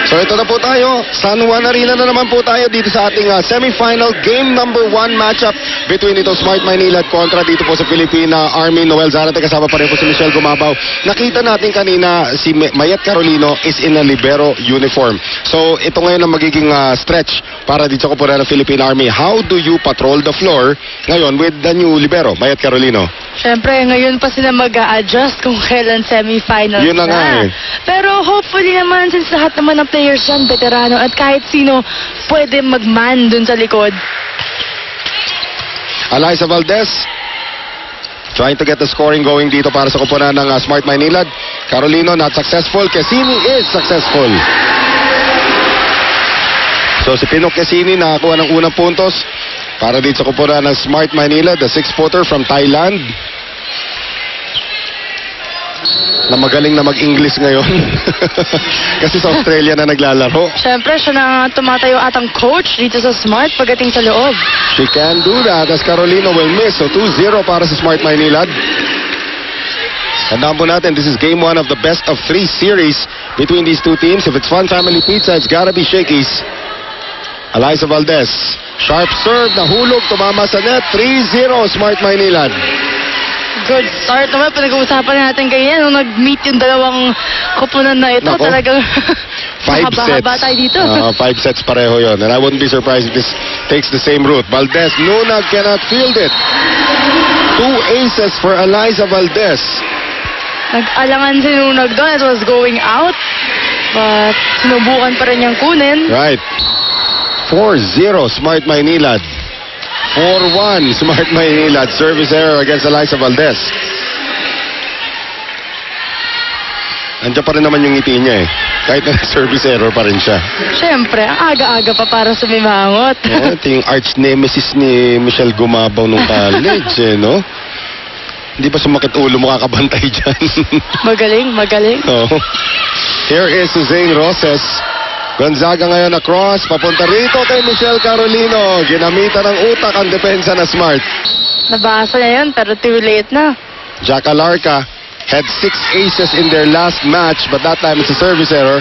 So ito na po tayo. San Juan Arena na naman po tayo dito sa ating semifinal game number 1 matchup between ito Smart Maynila at kontra dito po sa Filipina Army. Noel Zarate, kasama pa rin po si Michelle Gumabaw. Nakita natin kanina si Mayet Carolino is in a libero uniform. So ito ngayon ang magiging stretch para dito ko po rin ng Philippine Army. How do you patrol the floor ngayon with the new libero, Mayet Carolino? Siyempre, ngayon pa sila mag-a-adjust kung kailan semifinals Yun na nga eh. Pero hopefully naman, since lahat naman ng players dyan, veterano, at kahit sino pwede mag-man dun sa likod. Alyssa Valdez trying to get the scoring going dito para sa koponan ng Smart Maynilad. Carolino not successful. Quesini is successful. So si Pinok Quesini nakakuha ng unang puntos para dito sa koponan ng Smart Maynilad, the 6-footer from Thailand. Na magaling na mag-English ngayon. Kasi sa Australia na naglalaro. Siyempre, siya na tumatayo atang coach dito sa Smart pagdating sa loob. She can do that as Carolino will miss. So 2-0 para sa Smart Maynilad. Tandaan po natin, this is game 1 of the best of 3 series between these two teams. If it's Fun Family Pizza, it's gotta be Shakey's. Alyssa Valdez. Sharp serve, nahulog, tumama sa net. 3-0 Smart Maynilad. Good start naman. Pinag-uusapan natin kanina nung nag-meet yung dalawang koponan na ito. Nako. Talagang 5 mahaba-haba sets. tayo dito. 5 sets pareho yon. And I wouldn't be surprised if this takes the same route. Valdez, Nunag cannot field it. 2 aces for Alyssa Valdez. Nag-alangan si Nunag doon. It was going out. But sinubukan pa rin niyang kunin. Right. 4-0 Smart Maynilad. 4-1 Smart Maynilad. Service error against Alyssa Valdez. Andiyan pa rin naman yung ngiti niya eh. Kahit na service error pa rin siya. Siyempre, ang aga-aga pa para sa mimangot. Oh, ito yung arch nemesis ni Michelle Gumabaw nung college eh, no? Hindi ba sumakit ulo mo kakabantay dyan? Magaling, magaling. Oh. Here is Suzanne Roses. Gonzaga ngayon across, papunta rito kay Michelle Carolino. Ginamitan ng utak ang depensa na Smart. Nabasa niya yun, pero too late na. Jack Alarca had 6 aces in their last match, but that time it's a service error.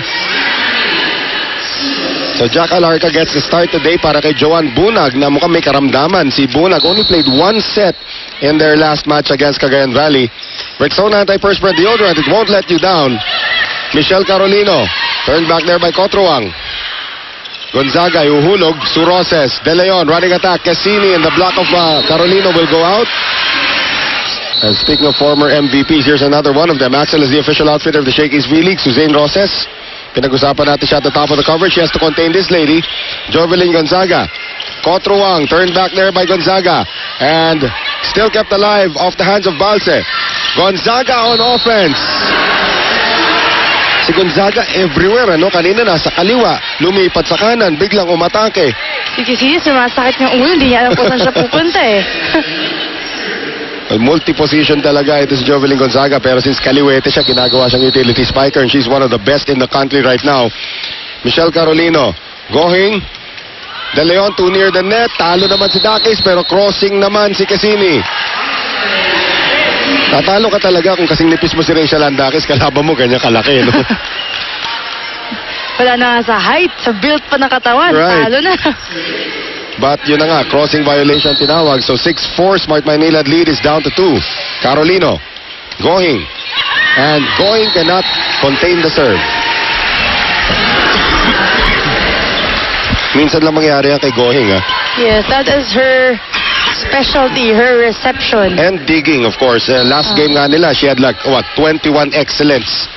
So Jack Alarca gets the start today para kay Joanne Bunag na mukhang may karamdaman. Si Bunag only played 1 set in their last match against Cagayan Valley. Rexona anti-perspirant deodorant, it won't let you down. Michelle Carolino. Turned back there by Cotruang. Gonzaga, iuhulog. Suroses. De Leon, running attack. Cassini and the block of Carolino will go out. And speaking of former MVPs, here's another one of them. Axel is the official outfitter of the Shakey's V-League. Suzanne Roses. Pinag-usapan natin siya at the top of the coverage. She has to contain this lady. Jovelyn Gonzaga. Cotruang, turned back there by Gonzaga. And still kept alive off the hands of Balse. Gonzaga on offense. Si Gonzaga everywhere, ano? Kanina nasa kaliwa, lumipat sa kanan, biglang umatake. Sige, sumasakit ng ulo. Hindi niya alam kung saan siya pupunta eh. Multi-position talaga ito si Jovelyn Gonzaga, pero since kaliwete siya, ginagawa siyang utility spiker and she's one of the best in the country right now. Michelle Carolino, going. De Leon, too near the net. Talo naman si Dakis, pero crossing naman si Cassini. Tatalo ka talaga kung kasing nipis mo si Rachel Andakis, kalaban mo ganyan kalaki, no? Wala na sa height, sa build pa ng katawan. Right. Talo na. But yun na nga, crossing violation tinawag. So 6-4, Smart Maynilad lead is down to 2. Carolino, going. And going cannot contain the serve. Minsan lang mangyari yan kay Going, ha? Yes, that is her specialty, her reception. And digging, of course. Last game nga nila, she had like, 21 excellence.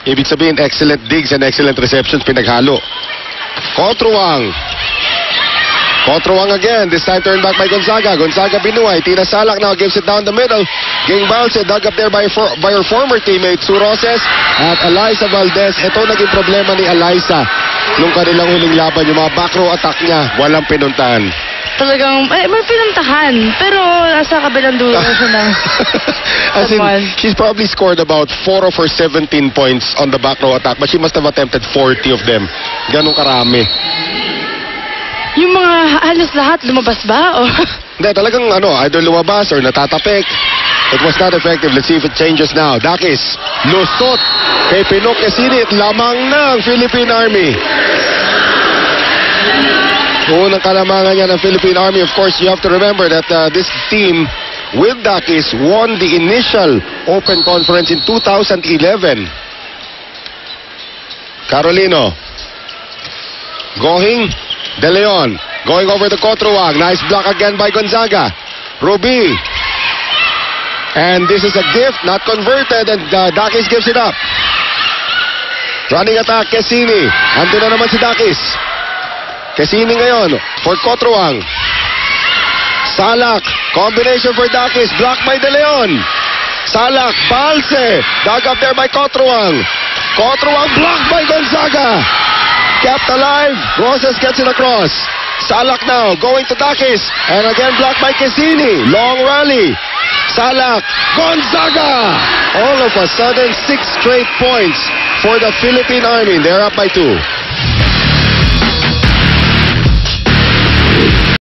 Ibig sabihin, excellent digs and excellent receptions pinaghalo. Cotruang. Cotruang again. This time turned back by Gonzaga. Gonzaga binuhay. Tina Salak now gives it down the middle. Ging Balse dug up there by her former teammate, Suroses. At Alyssa Valdez. Ito naging problema ni Alyssa. Nung kanilang huling laban, yung mga back row attack niya, walang pinuntahan. Talagang, may pinuntahan. Pero nasa kabilang dulo na siya ng As in, she's probably scored about 4 of her 17 points on the back row attack, but she must have attempted 40 of them. Ganong karami. Yung mga halos lahat lumabas ba? O? Hindi, talagang either lumabas or natatapik. It was not effective. Let's see if it changes now. Dakis, lusot kay Pinok Quezini at lamang ng Philippine Army. Unang kalamangan niya ng Philippine Army. Of course, you have to remember that this team with Dakis won the initial Open Conference in 2011. Carolino. Going. De Leon. Going over the Cotruang. Nice block again by Gonzaga. Ruby. And this is a gift, not converted, and Dakis gives it up. Running attack, Quezini. Ando na naman si Dakis. Quezini ngayon for Cotruang. Salak, combination for Dakis, blocked by De Leon. Salak, Balse, dug up there by Cotruang. Cotruang blocked by Gonzaga. Kept alive, Roses gets it across. Salak now, going to Dakis, and again blocked by Quezini. Long rally. Salak, Gonzaga! All of a sudden, 6 straight points for the Philippine Army. They're up by 2.